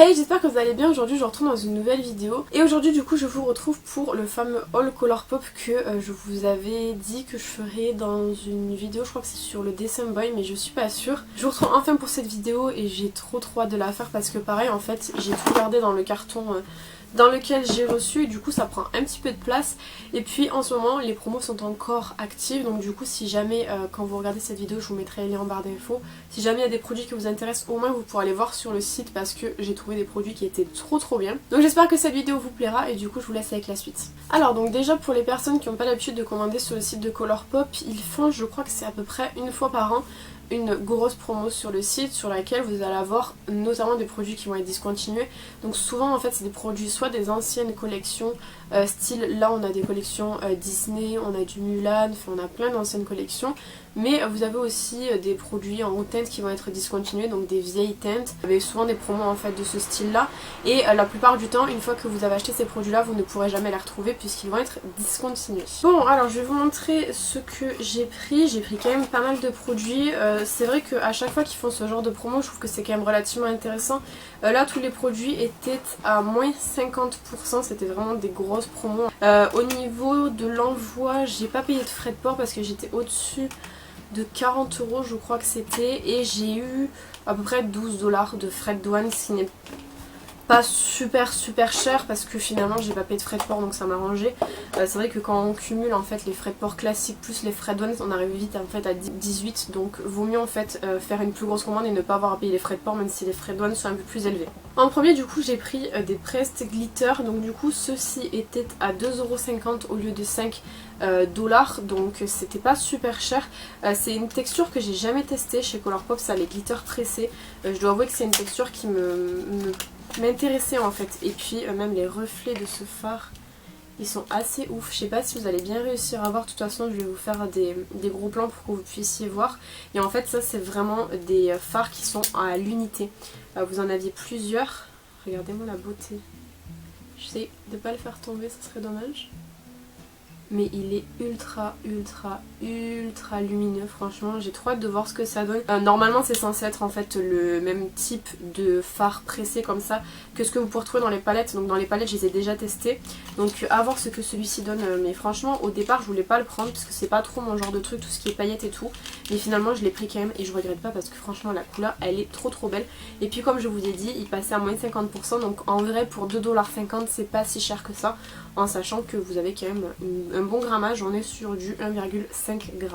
Hey, j'espère que vous allez bien. Aujourd'hui je retourne dans une nouvelle vidéo et aujourd'hui du coup je vous retrouve pour le fameux haul Colourpop que je vous avais dit que je ferais dans une vidéo. Je crois que c'est sur le Dessin Boy mais je suis pas sûre. Je vous retrouve enfin pour cette vidéo et j'ai trop hâte de la faire parce que pareil en fait j'ai tout gardé dans le carton dans lequel j'ai reçu et du coup ça prend un petit peu de place. Et puis en ce moment les promos sont encore actives, donc du coup si jamais quand vous regardez cette vidéo je vous mettrai les liens en barre d'infos. Si jamais il y a des produits qui vous intéressent, au moins vous pourrez aller voir sur le site parce que j'ai trouvé des produits qui étaient trop bien. Donc j'espère que cette vidéo vous plaira et du coup je vous laisse avec la suite. Alors donc déjà pour les personnes qui n'ont pas l'habitude de commander sur le site de Colourpop, ils font, je crois que c'est à peu près une fois par an, une grosse promo sur le site sur laquelle vous allez avoir notamment des produits qui vont être discontinués. Donc souvent en fait c'est des produits soit des anciennes collections style là on a des collections Disney, on a du Mulan, enfin on a plein d'anciennes collections, mais vous avez aussi des produits en haute teinte qui vont être discontinués, donc des vieilles teintes. Vous avez souvent des promos en fait de ce style là et la plupart du temps une fois que vous avez acheté ces produits là vous ne pourrez jamais les retrouver puisqu'ils vont être discontinués. Bon alors je vais vous montrer ce que j'ai pris quand même pas mal de produits. C'est vrai qu'à chaque fois qu'ils font ce genre de promo je trouve que c'est quand même relativement intéressant. Là tous les produits étaient à moins 50%, c'était vraiment des grosses promos. Au niveau de l'envoi j'ai pas payé de frais de port parce que j'étais au-dessus de 40 € je crois que c'était, et j'ai eu à peu près 12 $ de frais de douane, ce qui n'est pas super cher parce que finalement j'ai pas payé de frais de port donc ça m'a arrangé. C'est vrai que quand on cumule en fait les frais de port classiques plus les frais de douane on arrive vite en fait à 18, donc vaut mieux en fait faire une plus grosse commande et ne pas avoir à payer les frais de port même si les frais de douane sont un peu plus élevés. En premier du coup j'ai pris des Pressed Glitter, donc du coup ceux-ci étaient à 2,50 € au lieu de 5 $, donc c'était pas super cher. C'est une texture que j'ai jamais testée chez Colourpop, ça, les glitters pressés. Je dois avouer que c'est une texture qui m'intéressait en fait, et puis même les reflets de ce fard ils sont assez ouf. Je sais pas si vous allez bien réussir à voir, de toute façon je vais vous faire des gros plans pour que vous puissiez voir. Et en fait ça c'est vraiment des fards qui sont à l'unité. Vous en aviez plusieurs, regardez-moi la beauté. J'essaie de pas le faire tomber, ça serait dommage. Mais il est ultra lumineux, franchement j'ai trop hâte de voir ce que ça donne. Normalement c'est censé être en fait le même type de fard pressé comme ça que ce que vous pouvez retrouver dans les palettes, donc dans les palettes je les ai déjà testés, donc à voir ce que celui-ci donne. Mais franchement au départ je voulais pas le prendre parce que c'est pas trop mon genre de truc, tout ce qui est paillettes et tout, mais finalement je l'ai pris quand même et je regrette pas parce que franchement la couleur elle est trop belle. Et puis comme je vous ai dit il passait à moins de 50%, donc en vrai pour 2,50 $ c'est pas si cher que ça, en sachant que vous avez quand même un bon grammage, on est sur du 1,5 g.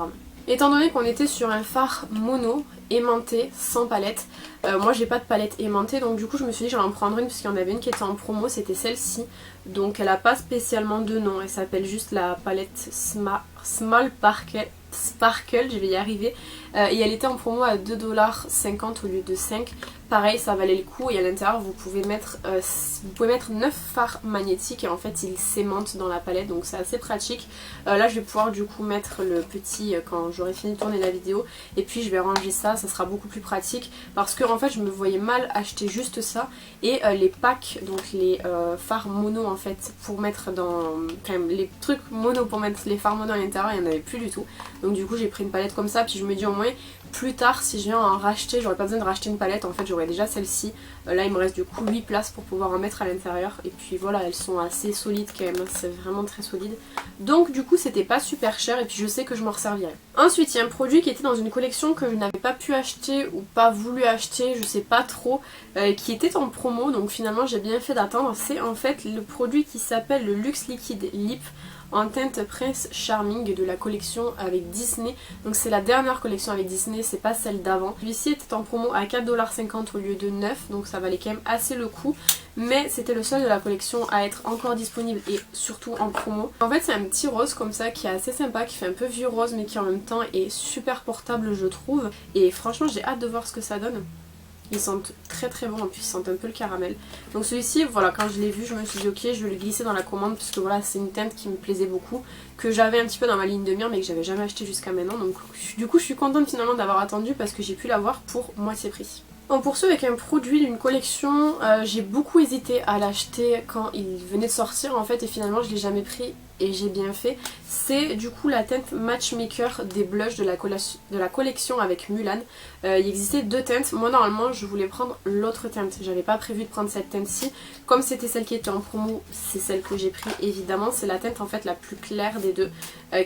Étant donné qu'on était sur un fard mono aimanté sans palette, moi j'ai pas de palette aimantée, donc du coup je me suis dit j'allais en prendre une puisqu'il y en avait une qui était en promo, c'était celle-ci. Donc elle a pas spécialement de nom, elle s'appelle juste la palette Small Sparkle, je vais y arriver, et elle était en promo à 2,50 $ au lieu de 5. Pareil ça valait le coup, et à l'intérieur vous pouvez mettre 9 fards magnétiques et en fait ils s'aimantent dans la palette, donc c'est assez pratique. Là je vais pouvoir du coup mettre le petit quand j'aurai fini de tourner la vidéo, et puis je vais ranger ça sera beaucoup plus pratique parce que en fait je me voyais mal acheter juste ça, et les packs, donc les fards mono en fait pour mettre dans, enfin les trucs mono pour mettre les fards mono à l'intérieur, il n'y en avait plus du tout. Donc du coup j'ai pris une palette comme ça, puis je me dis au moins plus tard si je viens en racheter j'aurais pas besoin de racheter une palette, en fait j'aurais déjà celle-ci. Là il me reste du coup 8 places pour pouvoir en mettre à l'intérieur, et puis voilà elles sont assez solides quand même, c'est vraiment très solide. Donc du coup c'était pas super cher et puis je sais que je m'en resservirai. Ensuite il y a un produit qui était dans une collection que je n'avais pas pu acheter ou pas voulu acheter, je sais pas trop, qui était en promo, donc finalement j'ai bien fait d'attendre. C'est en fait le produit qui s'appelle le Luxe Liquid Lip en teinte Prince Charming de la collection avec Disney. Donc c'est la dernière collection avec Disney, c'est pas celle d'avant. Celui-ci était en promo à 4,50 $ au lieu de 9, donc ça valait quand même assez le coup. Mais c'était le seul de la collection à être encore disponible et surtout en promo. En fait c'est un petit rose comme ça qui est assez sympa, qui fait un peu vieux rose mais qui en même temps est super portable je trouve. Et franchement j'ai hâte de voir ce que ça donne. Ils sentent très bon, en plus ils sentent un peu le caramel. Donc celui-ci, voilà, quand je l'ai vu je me suis dit ok je vais le glisser dans la commande puisque voilà c'est une teinte qui me plaisait beaucoup, que j'avais un petit peu dans ma ligne de mire mais que j'avais jamais acheté jusqu'à maintenant. Donc du coup je suis contente finalement d'avoir attendu parce que j'ai pu l'avoir pour moitié prix. On poursuit avec un produit d'une collection, j'ai beaucoup hésité à l'acheter quand il venait de sortir en fait, et finalement je l'ai jamais pris et j'ai bien fait. C'est du coup la teinte Matchmaker des blushs de la collection avec Mulan. Il existait 2 teintes. Moi normalement je voulais prendre l'autre teinte. J'avais pas prévu de prendre cette teinte-ci. Comme c'était celle qui était en promo, c'est celle que j'ai pris évidemment. C'est la teinte en fait la plus claire des deux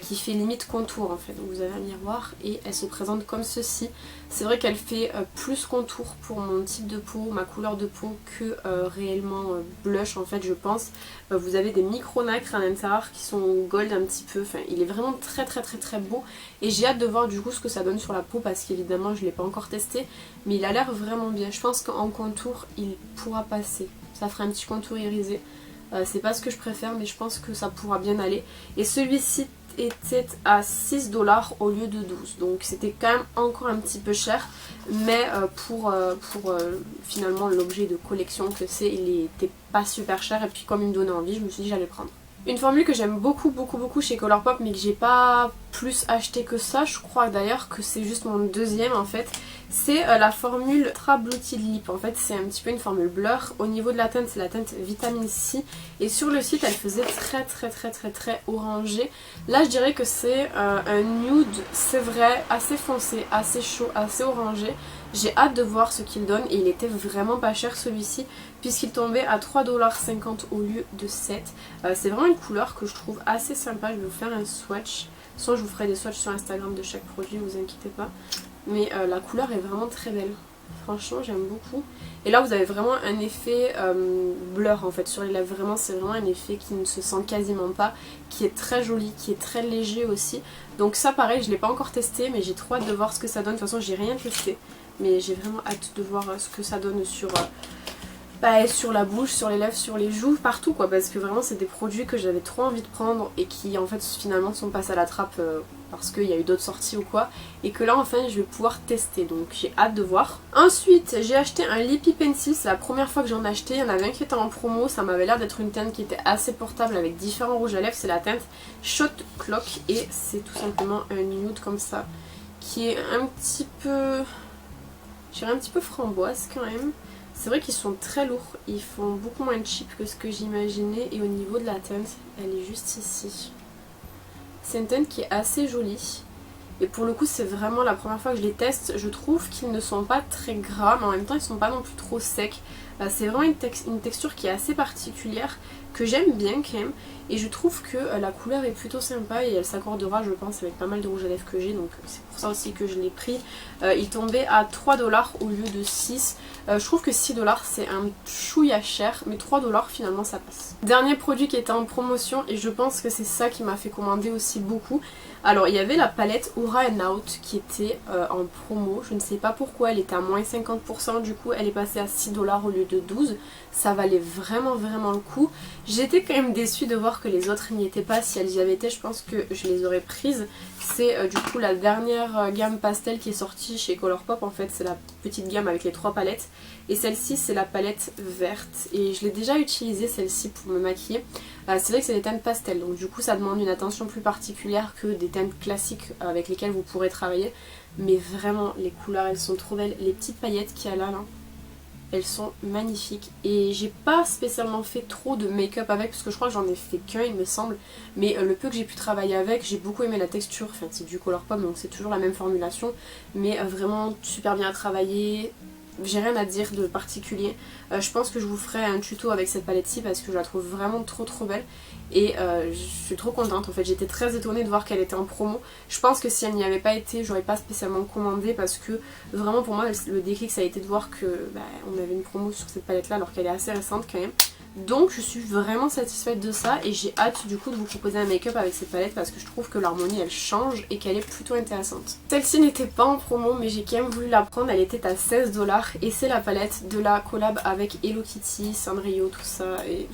qui fait limite contour en fait. Donc vous avez un miroir et elle se présente comme ceci. C'est vrai qu'elle fait plus contour pour mon type de peau, ma couleur de peau que réellement blush en fait je pense. Vous avez des micro nacres à l'intérieur qui sont gold un petit peu. Enfin il est vraiment très beau et j'ai hâte de voir du coup ce que ça donne sur la peau parce qu'évidemment je ne l'ai pas encore testé. Mais il a l'air vraiment bien. Je pense qu'en contour il pourra passer. Ça fera un petit contour irisé. C'est pas ce que je préfère mais je pense que ça pourra bien aller. Et celui-ci était à 6 $ au lieu de 12, donc c'était quand même encore un petit peu cher, mais pour finalement l'objet de collection que c'est, il était pas super cher et puis comme il me donnait envie je me suis dit j'allais le prendre. Une formule que j'aime beaucoup chez Colourpop mais que j'ai pas plus acheté que ça, je crois d'ailleurs que c'est juste mon deuxième en fait, c'est la formule Ultra Blue Tint Lip. En fait c'est un petit peu une formule blur. Au niveau de la teinte c'est la teinte Vitamine C et sur le site elle faisait très orangé. Là je dirais que c'est un nude, c'est vrai, assez foncé, assez chaud, assez orangé. J'ai hâte de voir ce qu'il donne et il était vraiment pas cher celui-ci puisqu'il tombait à 3,50 $ au lieu de 7. C'est vraiment une couleur que je trouve assez sympa. Je vais vous faire un swatch. Soit je vous ferai des swatchs sur Instagram de chaque produit, vous inquiétez pas. Mais la couleur est vraiment très belle. Franchement j'aime beaucoup. Et là vous avez vraiment un effet blur en fait sur les lèvres. Vraiment c'est vraiment un effet qui ne se sent quasiment pas. Qui est très joli, qui est très léger aussi. Donc ça pareil je l'ai pas encore testé mais j'ai trop hâte de voir ce que ça donne. De toute façon j'ai rien testé. Mais j'ai vraiment hâte de voir ce que ça donne sur la bouche, sur les lèvres, sur les joues, partout quoi. Parce que vraiment c'est des produits que j'avais trop envie de prendre et qui en fait finalement sont passés à la trappe parce qu'il y a eu d'autres sorties ou quoi. Et que là enfin je vais pouvoir tester, donc j'ai hâte de voir. Ensuite j'ai acheté un Lippy Pencil, c'est la première fois que j'en ai acheté. Il y en avait un qui était en promo, ça m'avait l'air d'être une teinte qui était assez portable avec différents rouges à lèvres. C'est la teinte Shot Clock et c'est tout simplement un nude comme ça qui est un petit peu... je dirais un petit peu framboise quand même. C'est vrai qu'ils sont très lourds, ils font beaucoup moins cheap que ce que j'imaginais et au niveau de la teinte, elle est juste ici. C'est une teinte qui est assez jolie et pour le coup c'est vraiment la première fois que je les teste. Je trouve qu'ils ne sont pas très gras mais en même temps ils sont pas non plus trop secs. C'est vraiment une texture qui est assez particulière que j'aime bien quand même et je trouve que la couleur est plutôt sympa et elle s'accordera je pense avec pas mal de rouge à lèvres que j'ai, donc c'est pour ça aussi que je l'ai pris. Il tombait à 3 $ au lieu de 6. Je trouve que 6 $ c'est un chouïa cher mais 3 $ finalement ça passe. Dernier produit qui était en promotion et je pense que c'est ça qui m'a fait commander aussi beaucoup. Alors il y avait la palette Aura and Out qui était en promo, je ne sais pas pourquoi, elle était à moins 50%, du coup elle est passée à 6 $ au lieu de 12. Ça valait vraiment le coup. J'étais quand même déçue de voir que les autres n'y étaient pas. Si elles y avaient été je pense que je les aurais prises. C'est du coup la dernière gamme pastel qui est sortie chez Colourpop en fait, c'est la petite gamme avec les 3 palettes. Et celle-ci c'est la palette verte et je l'ai déjà utilisée celle-ci pour me maquiller. C'est vrai que c'est des teintes pastel donc du coup ça demande une attention plus particulière que des teintes classiques avec lesquelles vous pourrez travailler. Mais vraiment les couleurs elles sont trop belles. Les petites paillettes qu'il y a là, elles sont magnifiques et j'ai pas spécialement fait trop de make-up avec parce que je crois que j'en ai fait qu'un il me semble, mais le peu que j'ai pu travailler avec j'ai beaucoup aimé la texture. Enfin c'est du Colourpop donc c'est toujours la même formulation mais vraiment super bien à travailler. J'ai rien à dire de particulier. Je pense que je vous ferai un tuto avec cette palette-ci parce que je la trouve vraiment trop belle. Et je suis trop contente en fait. J'étais très étonnée de voir qu'elle était en promo. Je pense que si elle n'y avait pas été, j'aurais pas spécialement commandé parce que vraiment pour moi le déclic ça a été de voir que on avait une promo sur cette palette là alors qu'elle est assez récente quand même. Donc je suis vraiment satisfaite de ça et j'ai hâte du coup de vous proposer un make-up avec cette palette parce que je trouve que l'harmonie elle change et qu'elle est plutôt intéressante. Celle-ci n'était pas en promo mais j'ai quand même voulu la prendre, elle était à 16 $ et c'est la palette de la collab avec Hello Kitty, Sanrio, tout ça et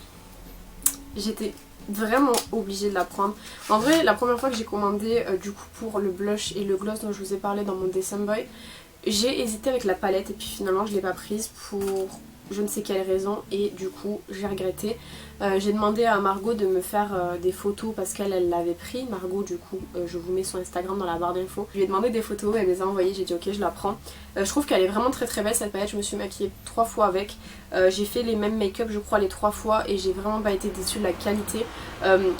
j'étais vraiment obligée de la prendre. En vrai la première fois que j'ai commandé du coup pour le blush et le gloss dont je vous ai parlé dans mon December Boy, j'ai hésité avec la palette et puis finalement je l'ai pas prise pour je ne sais quelle raison et du coup j'ai regretté. J'ai demandé à Margot de me faire des photos parce qu'elle l'avait pris. Margot, du coup je vous mets son Instagram dans la barre d'infos. Je lui ai demandé des photos, elle me les a envoyées, j'ai dit ok, je la prends. Je trouve qu'elle est vraiment très très belle cette palette, je me suis maquillée 3 fois avec. J'ai fait les mêmes make-up je crois les 3 fois et j'ai vraiment pas été déçue de la qualité.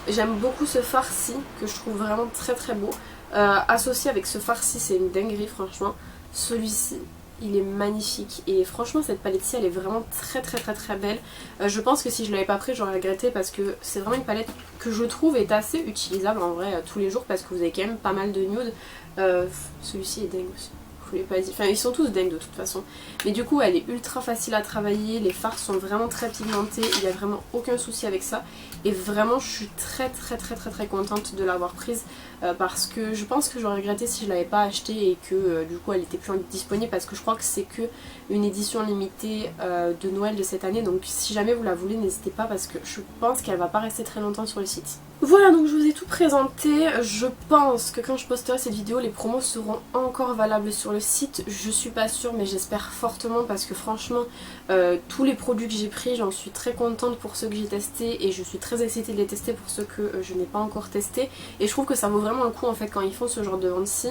J'aime beaucoup ce farci que je trouve vraiment très très beau. Associé avec ce farci, c'est une dinguerie franchement. Celui-ci, il est magnifique et franchement cette palette-ci elle est vraiment très très très très belle. Je pense que si je l'avais pas pris j'aurais regretté parce que c'est vraiment une palette que je trouve est assez utilisable en vrai tous les jours parce que vous avez quand même pas mal de nudes. Celui-ci est dingue aussi. Je vous l'ai pas dit. Enfin ils sont tous dingues de toute façon. Mais du coup elle est ultra facile à travailler, les fards sont vraiment très pigmentés, il n'y a vraiment aucun souci avec ça. Et vraiment je suis très très très très très contente de l'avoir prise parce que je pense que j'aurais regretté si je l'avais pas achetée et que du coup elle était plus disponible parce que je crois que c'est que une édition limitée de Noël de cette année, donc si jamais vous la voulez n'hésitez pas parce que je pense qu'elle va pas rester très longtemps sur le site. Voilà, donc je vous ai tout présenté. Je pense que quand je posterai cette vidéo les promos seront encore valables sur le site. Je suis pas sûre mais j'espère fortement parce que franchement tous les produits que j'ai pris j'en suis très contente pour ceux que j'ai testés et je suis très excitée de les tester pour ceux que je n'ai pas encore testés et je trouve que ça vaut vraiment le coup en fait quand ils font ce genre de vente-ci.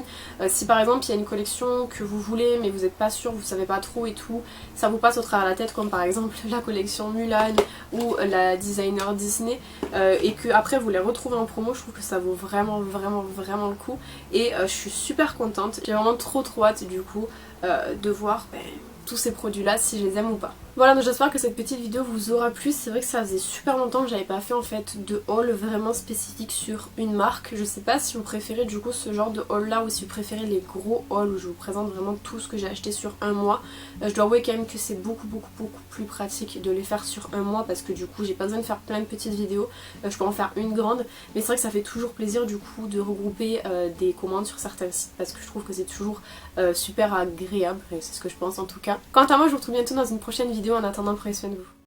Si par exemple il y a une collection que vous voulez mais vous n'êtes pas sûr, vous savez pas trop et tout, ça vous passe au travers de la tête comme par exemple la collection Mulan ou la designer Disney et que après vous les retrouvez en promo, je trouve que ça vaut vraiment vraiment vraiment le coup et je suis super contente. J'ai vraiment trop hâte du coup de voir tous ces produits là si je les aime ou pas. Voilà, donc j'espère que cette petite vidéo vous aura plu. C'est vrai que ça faisait super longtemps que j'avais pas fait en fait de haul vraiment spécifique sur une marque. Je sais pas si vous préférez du coup ce genre de haul là ou si vous préférez les gros hauls où je vous présente vraiment tout ce que j'ai acheté sur un mois. Je dois avouer quand même que c'est beaucoup plus pratique de les faire sur un mois parce que du coup j'ai pas besoin de faire plein de petites vidéos. Je peux en faire une grande, mais c'est vrai que ça fait toujours plaisir du coup de regrouper des commandes sur certains sites parce que je trouve que c'est toujours super agréable, c'est ce que je pense en tout cas. Quant à moi je vous retrouve bientôt dans une prochaine vidéo, en attendant prenez soin de vous.